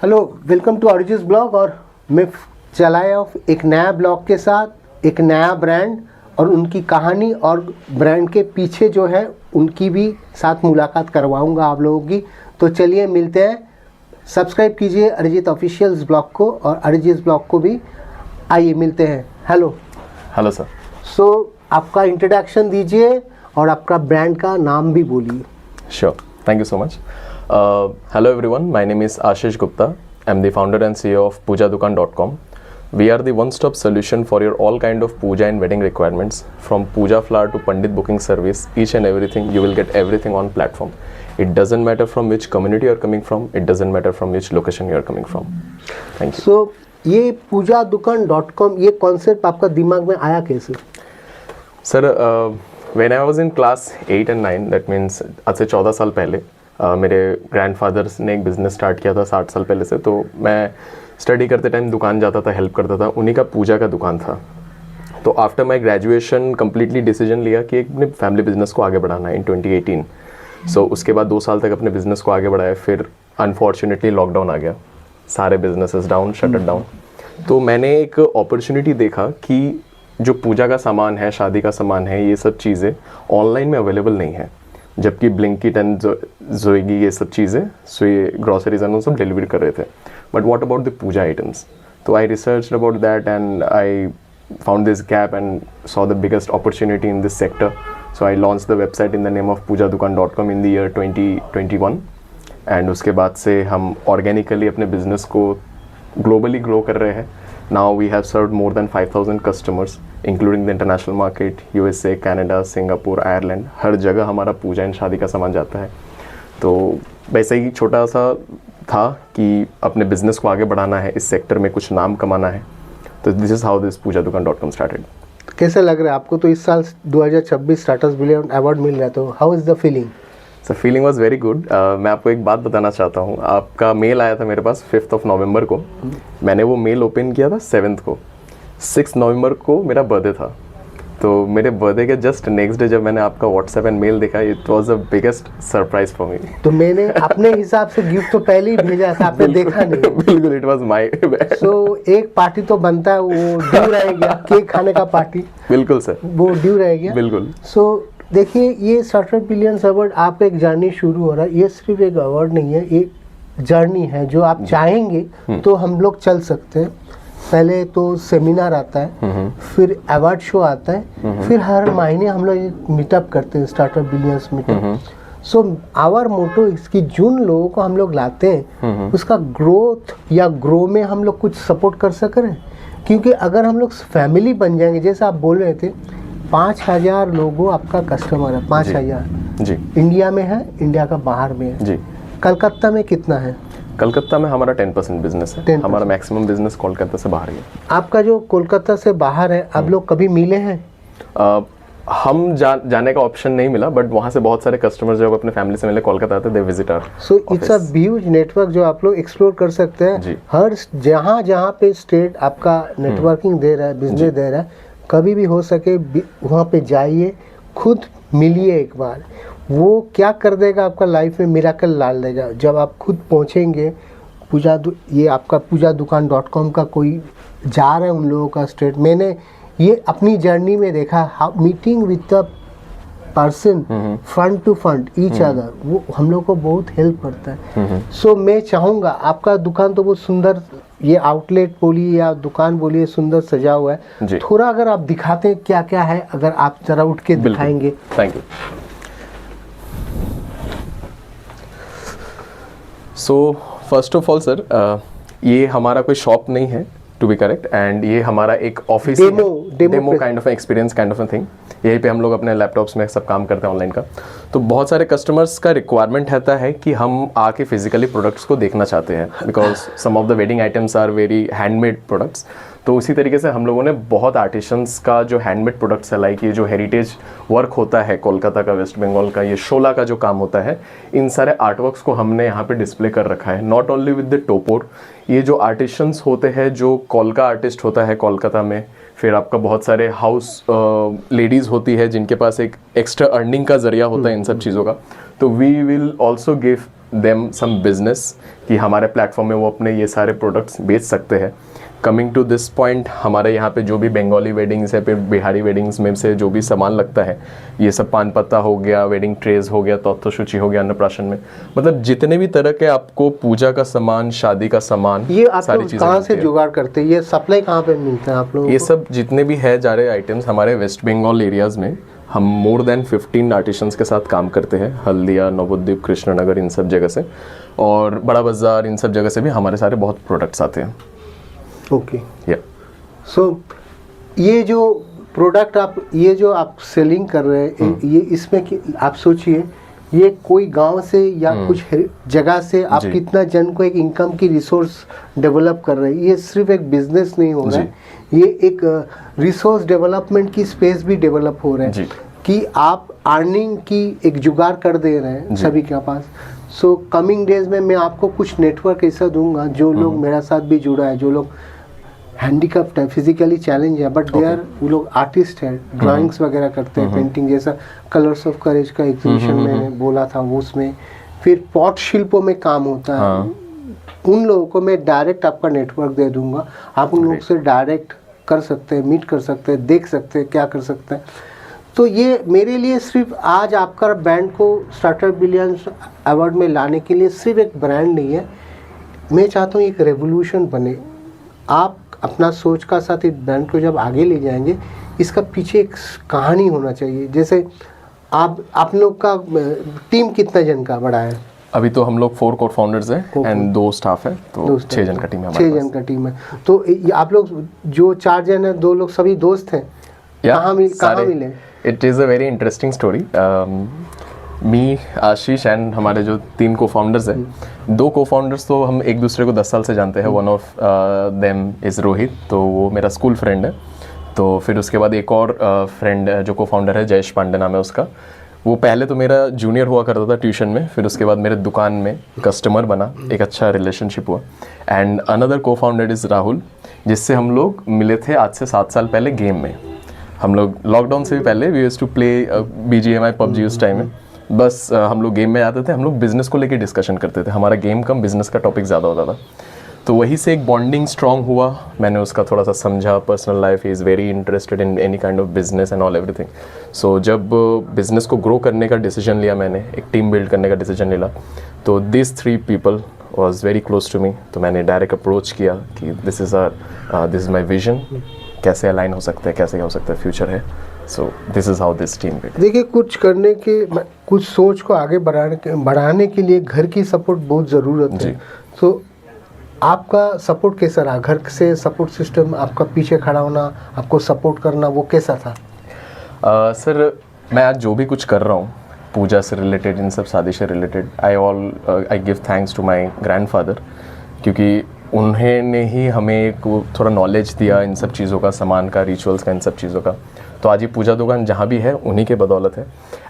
Hello, welcome to origins blog. और मैं चलाया एक नया ब्लॉग के साथ एक नया ब्रांड और उनकी कहानी और ब्रांड के पीछे जो है उनकी भी साथ मुलाकात करवाऊंगा आप लोगों की। तो चलिए मिलते हैं। सब्सक्राइब कीजिए अरिजीत ऑफिशियल्स ब्लॉग को और अरिजीत ब्लॉग को भी। आइए मिलते हैं। Hello hello sir. सो आपका इंट्रोडक्शन दीजिए और आपका ब्रांड का नाम भी बोलिए। Sure. Thank you so much. Hello everyone. My name is Ashish Gupta. I'm the founder and CEO of pujadukan.com. We are the one-stop solution for your all kind of puja and wedding requirements. From puja flower to pandit booking service, each and everything, you will get everything on platform. It doesn't matter from which community you are coming from. It doesn't matter from which location you are coming from. Thank you. So ये pujadukan.com ये concept आपका दिमाग में आया कैसे? Sir, when I was in class 8 and 9, that means आज से 14 साल पहले मेरे ग्रैंडफादर्स ने एक बिज़नेस स्टार्ट किया था 60 साल पहले से। तो मैं स्टडी करते टाइम दुकान जाता था, हेल्प करता था। उन्हीं का पूजा का दुकान था। तो after my graduation completely decision लिया कि अपने फैमिली बिजनेस को आगे बढ़ाना है इन 2018। सो उसके बाद 2 साल तक अपने बिजनेस को आगे बढ़ाया। फिर अनफॉर्चुनेटली लॉकडाउन आ गया, सारे बिजनेसेस डाउन, शटर डाउन। तो मैंने एक अपॉर्चुनिटी देखा कि जो पूजा का सामान है, शादी का सामान है, ये सब चीज़ें ऑनलाइन में अवेलेबल नहीं है। जबकि ब्लिंकिट एंड जोइगी ये सब चीज़ें, सो ये ग्रॉसरीज एंड सब डिलीवर कर रहे थे। But what about the puja items? तो I research about that and I found this gap and saw the biggest opportunity in this sector. So I launch the website in the name of pujadukan.com in the year 2021। And उसके बाद से हम organically अपने business को globally grow कर रहे हैं। Now we have served more than 5,000 customers, including the international market, USA, Canada, Singapore, Ireland. हर जगह हमारा पूजा एंड शादी का सामान जाता है। तो वैसे ही छोटा सा था कि अपने बिजनेस को आगे बढ़ाना है, इस सेक्टर में कुछ नाम कमाना है। तो this is how this pujadukan.com started. कैसा लग रहा है आपको? तो इस साल 2026 स्टार्टअप बिलियन अवार्ड मिल रहा है, तो how is the feeling? Sir feeling was very good. मैं आपको एक बात बताना चाहता हूँ। आपका मेल आया था मेरे पास 5 नवंबर को। मैंने वो मेल ओपन किया था 7 को। 6 नवंबर को मेरा बर्थडे था। तो मेरे बर्थडे के जस्ट नेक्स्ट डे जब मैंने आपका व्हाट्सएप एंड मेल देखा, it was the biggest surprise for me. तो मैंने अपने हिसाब से गिफ्ट तो पहले ही भेजा था, आपने देखा नहीं? बिल्कुल, इट वाज माय। सो एक पार्टी तो बनता है, वो ड्यू रह गया, केक खाने का पार्टी। बिल्कुल सर, वो ड्यू रह गया। बिल्कुल। सो देखिए, ये स्टार्टअप बिलियंस अवार्ड आपका एक जर्नी शुरू हो रहा है। ये सिर्फ एक अवार्ड नहीं है, एक जर्नी है। जो आप चाहेंगे तो हम लोग चल सकते हैं। पहले तो सेमिनार आता है, फिर अवार्ड शो आता है, फिर हर महीने हम लोग एक मीटअप करते हैं, startup billions meetup. So our motto इसकी जिन लोगों को हम लोग लाते हैं उसका ग्रोथ या ग्रो में हम लोग कुछ सपोर्ट कर सक रहे हैं। क्योंकि अगर हम लोग फैमिली बन जाएंगे, जैसे आप बोल रहे थे 5,000 लोगों आपका कस्टमर है। 5,000 जी। इंडिया में है, इंडिया का बाहर में है। जी। कलकत्ता में कितना है? कलकत्ता में हमारा 10% बिजनेस है। 10%। हमारा मैक्सिमम बिजनेस कोलकाता से बाहर है। आपका जो कोलकाता से बाहर है, आप लोग कभी मिले हैं? हम जाने का ऑप्शन नहीं मिला, बट वहाँ से बहुत सारे कस्टमर्स जो अपने फैमिली से मिले कोलकाता आते, they visit our. So it's a huge network जो आप लोग एक्सप्लोर कर सकते हैं। हर जहाँ जहाँ पे स्टेट आपका नेटवर्किंग दे रहा है, बिजनेस दे रहा है, कभी भी हो सके वहाँ पे जाइए, खुद मिलिए एक बार। वो क्या कर देगा आपका लाइफ में, मिराकल डाल देगा। जब आप खुद पहुँचेंगे ये आपका pujadukan.com का कोई जा रहा है उन लोगों का स्टेट। मैंने ये अपनी जर्नी में देखा, meeting with the person front to front each other, वो हम लोग को बहुत हेल्प करता है। सो मैं चाहूँगा, आपका दुकान तो बहुत सुंदर, ये आउटलेट बोलिए या दुकान बोलिए, सुंदर सजा हुआ है। थोड़ा अगर आप दिखाते हैं क्या क्या है, अगर आप जरा उठ के दिखाएंगे। Thank you. So first of all sir, ये हमारा कोई शॉप नहीं है, टू बी करेक्ट। एंड ये हमारा एक office demo kind of experience kind of thing. यहीं पे हम लोग अपने लैपटॉप्स में सब काम करते हैं ऑनलाइन का। तो बहुत सारे कस्टमर्स का रिक्वायरमेंट रहता है कि हम आके फिजिकली प्रोडक्ट्स को देखना चाहते हैं, because some of the wedding items are very handmade products. तो उसी तरीके से हम लोगों ने बहुत आर्टिशंस का जो हैंडमेड प्रोडक्ट्स है, लाइक ये जो हेरिटेज वर्क होता है कोलकाता का, वेस्ट बंगाल का, ये शोला का जो काम होता है, इन सारे आर्टवर्क्स को हमने यहाँ पे डिस्प्ले कर रखा है। नॉट ओनली विद द टोपोर, ये जो आर्टिशंस होते हैं, जो कोलका आर्टिस्ट होता है कोलकाता में, फिर आपका बहुत सारे हाउस लेडीज़ होती है जिनके पास एक एक्स्ट्रा अर्निंग का जरिया होता है इन सब चीज़ों का। तो we will also give them some business कि हमारे प्लेटफॉर्म में वो अपने ये सारे प्रोडक्ट्स बेच सकते हैं। कमिंग टू दिस पॉइंट, हमारे यहाँ पे जो भी बंगाली वेडिंग्स है, फिर बिहारी वेडिंग्स में से जो भी सामान लगता है, ये सब पान पत्ता हो गया, वेडिंग ट्रेज हो गया, तत्वशुचि हो गया, अन्नप्राशन में, मतलब जितने भी तरह के आपको पूजा का सामान, शादी का सामान, ये आप लोग कहाँ से जुगाड़ करते हैं? ये सप्लाई कहाँ पे मिलता है आप लोगों को? ये सब जितने भी है जा रहे आइटम्स हमारे वेस्ट बंगाल एरियाज़ में, हम मोर देन 15 आर्टिशंस के साथ काम करते हैं। हल्दिया, नवद्वीप, कृष्णनगर, इन सब जगह से, और बड़ा बाज़ार, इन सब जगह से भी हमारे सारे बहुत प्रोडक्ट्स आते हैं। ओके, सो ये जो प्रोडक्ट ये जो आप सेलिंग कर रहे हैं, ये इसमें आप सोचिए, ये कोई गांव से या कुछ जगह से आप कितना जन को एक इनकम की रिसोर्स डेवलप कर रहे हैं। ये सिर्फ एक बिजनेस नहीं हो रहा है, ये एक रिसोर्स डेवलपमेंट की स्पेस भी डेवलप हो रहा है कि आप अर्निंग की एक जुगाड़ कर दे रहे हैं सभी के पास। सो कमिंग डेज में मैं आपको कुछ नेटवर्क ऐसा दूंगा, जो लोग मेरे साथ भी जुड़ा है, जो लोग हैंडीकैप्ड है, फिजिकली चैलेंज है, बट दे आर, वो लोग आर्टिस्ट है, ड्राइंग्स वगैरह करते हैं, पेंटिंग जैसा कलर्स ऑफ करेज का एग्जीबिशन मैंने बोला था वो, उसमें फिर पॉट शिल्पों में काम होता है। उन लोगों को मैं डायरेक्ट आपका नेटवर्क दे दूंगा, आप उन लोगों से डायरेक्ट कर सकते हैं, मीट कर सकते हैं, देख सकते हैं क्या कर सकते हैं। तो ये मेरे लिए सिर्फ आज आपका ब्रांड को स्टार्टअप बिलियंस अवार्ड में लाने के लिए सिर्फ एक ब्रांड नहीं है, मैं चाहता हूँ एक रेवोल्यूशन बने। आप अपना सोच का साथ इस ब्रांड को जब आगे ले जाएंगे, इसका पीछे एक कहानी होना चाहिए। जैसे आप लोग का टीम कितना जन का बड़ा है? अभी तो हम लोग 4 कोर फाउंडर्स हैं एंड 2 स्टाफ है, तो 6 जन का टीम है हमारे 6 जन का टीम है। तो आप लोग जो 4 जन है, 2 लोग सभी दोस्त हैं? कहाँ मिले? It is a very interesting story. Me, Ashish and हमारे जो 3 को फाउंडर्स हैं, 2 को फाउंडर्स तो हम एक दूसरे को 10 साल से जानते हैं। One of them is Rohit, तो वो मेरा स्कूल फ्रेंड है। तो फिर उसके बाद एक और फ्रेंड जो को फाउंडर है, जयेश पांडे नाम है उसका, वो पहले तो मेरा जूनियर हुआ करता था ट्यूशन में, फिर उसके बाद मेरे दुकान में कस्टमर बना, एक अच्छा रिलेशनशिप हुआ। एंड अनदर को फाउंडर इज़ राहुल, जिससे हम लोग मिले थे आज से 7 साल पहले गेम में। हम लोग लॉकडाउन से भी पहले we used to play BGMI PUBG उस टाइम में, बस हम लोग गेम में आते थे, हम लोग बिज़नेस को लेके डिस्कशन करते थे, हमारा गेम कम बिज़नेस का टॉपिक ज़्यादा होता था। तो वहीं से एक बॉन्डिंग स्ट्रॉन्ग हुआ, मैंने उसका थोड़ा सा समझा, personal life, he is very interested in any kind of business and all everything. So जब बिज़नेस को ग्रो करने का डिसीजन लिया मैंने, एक टीम बिल्ड करने का डिसीजन लिया, तो this 3 people was very close to me. तो मैंने डायरेक्ट अप्रोच किया कि दिस इज़ माई विजन, कैसे अलाइन हो सकता है, कैसे क्या हो सकता है, फ्यूचर है। So this is how this team build. देखिए, कुछ करने के, कुछ सोच को आगे बढ़ाने के लिए घर की सपोर्ट बहुत ज़रूरत है। तो आपका सपोर्ट कैसा रहा? घर से सपोर्ट सिस्टम, आपका पीछे खड़ा होना, आपको सपोर्ट करना, वो कैसा था? सर, मैं आज जो भी कुछ कर रहा हूँ, पूजा से रिलेटेड, इन सब शादी से related, I give thanks to my grandfather, क्योंकि उन्होंने ही हमें एक थोड़ा नॉलेज दिया इन सब चीज़ों का, सामान का, रिचुअल्स का, इन सब चीज़ों का। तो आज ये पूजा दुकान जहाँ भी है उन्हीं के बदौलत है।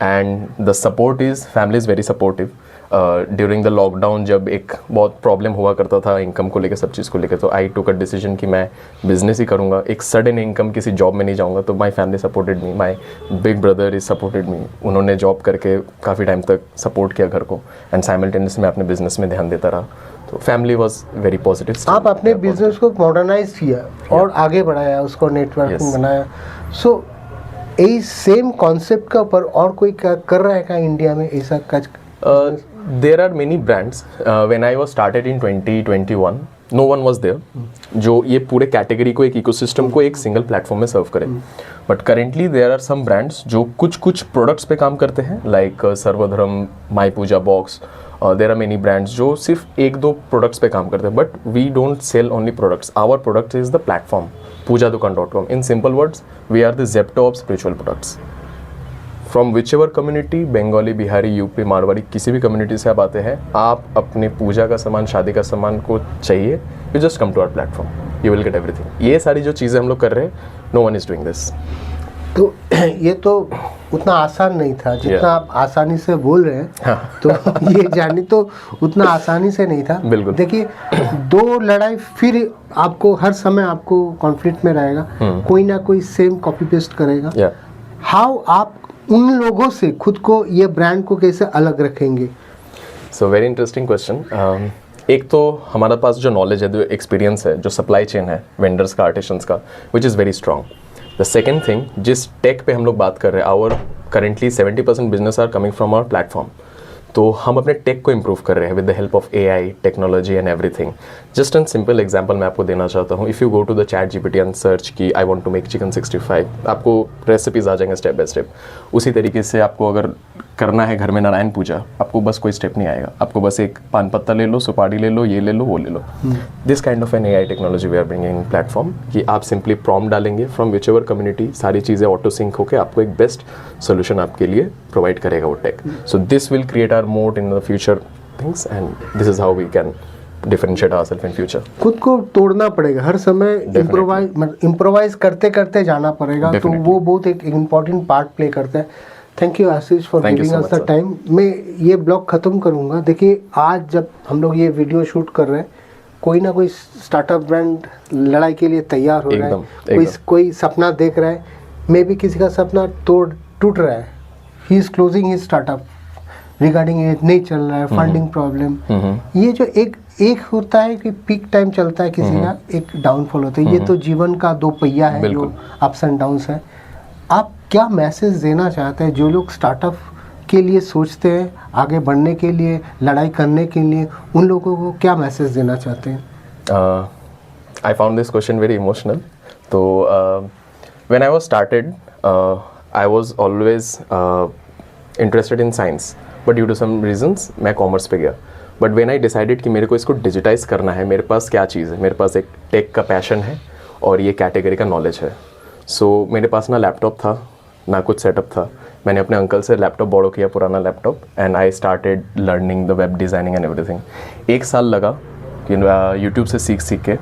And the support is, family is very supportive. During the lockdown जब एक बहुत प्रॉब्लम हुआ करता था इनकम को लेकर, सब चीज़ को लेकर, तो आई टुक अ डिसीजन कि मैं बिजनेस ही करूँगा, एक सडन इनकम, किसी जॉब में नहीं जाऊँगा। तो my family supported me, my big brother is supported me. उन्होंने जॉब करके काफ़ी टाइम तक सपोर्ट किया घर को, एंड साइमल्टेनियस मैं अपने बिजनेस में ध्यान देता रहा। तो फैमिली वॉज वेरी पॉजिटिव। आप अपने बिजनेस को मॉडर्नाइज किया और आगे बढ़ाया, उसको नेटवर्किंग बनाया। सो यही सेम कॉन्सेप्ट का ऊपर और कोई कर रहा है क्या इंडिया में ऐसा कुछ? There are many brands. When I was started in 2021, no one was there जो ये पूरे कैटेगरी को, एक इकोसिस्टम को एक सिंगल प्लेटफॉर्म में सर्व करें। But currently there are some brands जो कुछ प्रोडक्ट्स पे काम करते हैं, like Sarvadharma, my puja box. There are many brands जो सिर्फ 1-2 प्रोडक्ट्स पे काम करते हैं, but we don't sell only products. Our product is the platform pujadukan.com. In simple words, we are the Zepto of spiritual products. From whichever community, Bengali, Bihari, UP, Marwari, किसी भी community से आप आते हैं, आप अपने पूजा का सामान, शादी का सामान को चाहिए, you just come to our platform, you will get everything. ये सारी जो चीज़ें हम लोग कर रहे हैं, no one is doing this. तो ये तो उतना आसान नहीं था जितना आप आसानी से बोल रहे हैं। तो ये जानी तो उतना आसानी से नहीं था। बिल्कुल। देखिए, 2 लड़ाई फिर आपको हर समय आपको कॉन्फ्लिक्ट में रहेगा, कोई ना कोई सेम कॉपी पेस्ट करेगा। हाउ आप उन लोगों से खुद को, ये ब्रांड को कैसे अलग रखेंगे? So very interesting question. एक तो हमारा पास जो नॉलेज है, जो एक्सपीरियंस है, जो सप्लाई चेन है वेंडर्स का, आर्टिशंस का, which is very strong. The second thing, जिस टेक पे हम लोग बात कर रहे हैं, our currently 70% business are coming from our platform. तो हम अपने टेक को इम्प्रूव कर रहे हैं with the help of AI, technology and everything. Just an simple example मैं आपको देना चाहता हूँ। If you go to the ChatGPT and search कि I want to make chicken 65, आपको रेसिपीज़ आ जाएंगे स्टेप बाय स्टेप। उसी तरीके से आपको अगर करना है घर में नारायण पूजा, आपको बस कोई स्टेप नहीं आएगा, आपको बस एक पान पत्ता ले लो, सुपारी ले लो, ये ले लो, वो ले लो। This kind of an AI technology we are bringing in platform कि आप सिंपली प्रॉम्प्ट डालेंगे फ्रॉम विच एवर कम्युनिटी, सारी चीज़ें ऑटो सिंक होकर आपको एक बेस्ट सोल्यूशन आपके लिए प्रोवाइड करेगा वो tech. So this will create our moat in the future things and this is how we can differentiate ourselves in future. खुद को तोड़ना पड़ेगा हर समय, इम्प्रोवाइज करते करते जाना पड़ेगा। तो वो बहुत एक इम्पॉर्टेंट पार्ट प्ले करता है। Thank you Ashish for giving us the time. मैं ये ब्लॉग ख़त्म करूँगा। देखिए, आज जब हम लोग ये वीडियो शूट कर रहे हैं, कोई ना कोई स्टार्टअप ब्रांड लड़ाई के लिए तैयार हो रहा है, कोई सपना देख रहा है, मे भी किसी का सपना टूट रहा है, he is closing his startup regarding it, नहीं चल रहा है, फंडिंग प्रॉब्लम। ये जो एक होता है कि पीक टाइम चलता है किसी का, एक डाउनफॉल होता है। ये तो जीवन का दो पहिया है जो अप्स एंड डाउन्स है। आप क्या मैसेज देना चाहते हैं जो लोग स्टार्टअप के लिए सोचते हैं, आगे बढ़ने के लिए, लड़ाई करने के लिए, उन लोगों को क्या मैसेज देना चाहते हैं? I found this question very emotional. तो when I was started, I was always interested in science, but due to some reasons मैं कॉमर्स पे गया। बट व्हेन आई डिसाइडेड कि मेरे को इसको डिजिटाइज करना है, मेरे पास क्या चीज़ है, मेरे पास एक टेक का पैशन है और ये कैटेगरी का नॉलेज है। सो मेरे पास ना लैपटॉप था, ना कुछ सेटअप था। मैंने अपने अंकल से लैपटॉप बोरो किया, पुराना laptop, and I started learning the web designing and everything. 1 साल लगा कि यूट्यूब से सीख के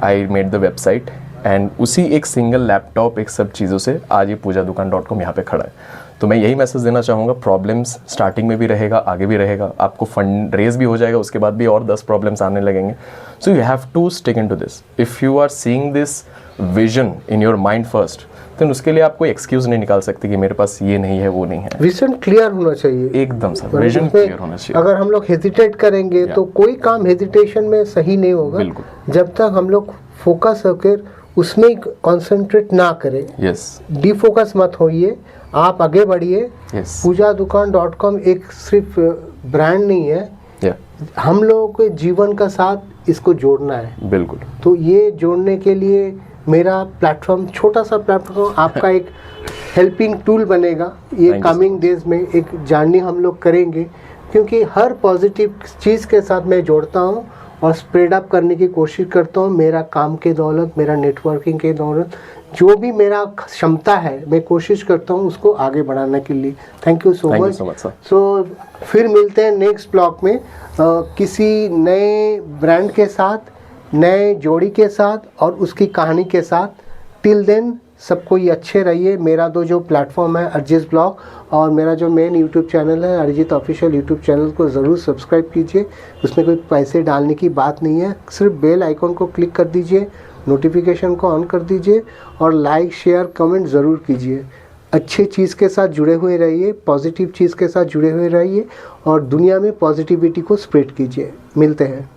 I made the website, and उसी एक सिंगल लैपटॉप, एक सब चीज़ों से आज ये pujadukaan.com यहाँ पे खड़ा है। तो मैं यही मैसेज देना चाहूँगा, प्रॉब्लम्स स्टार्टिंग में भी रहेगा, आगे भी रहेगा, आपको फंड रेज भी हो जाएगा, उसके बाद भी और 10 प्रॉब्लम्स आने लगेंगे। So you have to stick in to this. If you are seeing this vision in your mind first, तो उसके लिए आप कोई एक्सक्यूज नहीं निकाल सकते कि मेरे पास ये नहीं है, वो नहीं है। विजन क्लियर होना चाहिए, एकदम सर, विजन क्लियर होना चाहिए। अगर हम लोग हेजिटेट करेंगे तो कोई काम हेजिटेशन में सही नहीं होगा। बिल्कुल। जब तक हम लोग फोकस होकर उसमें कंसंट्रेट ना करें, डिफोकस मत होइए, आप आगे बढ़िए। pujadukaan.com एक सिर्फ ब्रांड नहीं है, हम लोगों के जीवन का साथ इसको जोड़ना है। बिल्कुल। तो ये जोड़ने के लिए मेरा प्लेटफॉर्म, छोटा सा प्लेटफॉर्म, आपका एक हेल्पिंग टूल बनेगा। ये कमिंग डेज में एक जर्नी हम लोग करेंगे, क्योंकि हर पॉजिटिव चीज़ के साथ मैं जोड़ता हूँ और स्प्रेड अप करने की कोशिश करता हूँ। मेरा काम के दौलत, मेरा नेटवर्किंग के दौलत, जो भी मेरा क्षमता है, मैं कोशिश करता हूँ उसको आगे बढ़ाने के लिए। Thank you so much. So फिर मिलते हैं नेक्स्ट ब्लॉग में किसी नए ब्रांड के साथ, नए जोड़ी के साथ और उसकी कहानी के साथ। टिल देन सबको ये अच्छे रहिए। मेरा जो प्लेटफॉर्म है अरिजीत ब्लॉग, और मेरा जो मेन यूट्यूब चैनल है अरिजीत ऑफिशियल यूट्यूब चैनल को ज़रूर सब्सक्राइब कीजिए। उसमें कोई पैसे डालने की बात नहीं है, सिर्फ बेल आइकॉन को क्लिक कर दीजिए, नोटिफिकेशन को ऑन कर दीजिए और लाइक शेयर कमेंट ज़रूर कीजिए। अच्छी चीज़ के साथ जुड़े हुए रहिए, पॉजिटिव चीज़ के साथ जुड़े हुए रहिए और दुनिया में पॉजिटिविटी को स्प्रेड कीजिए। मिलते हैं।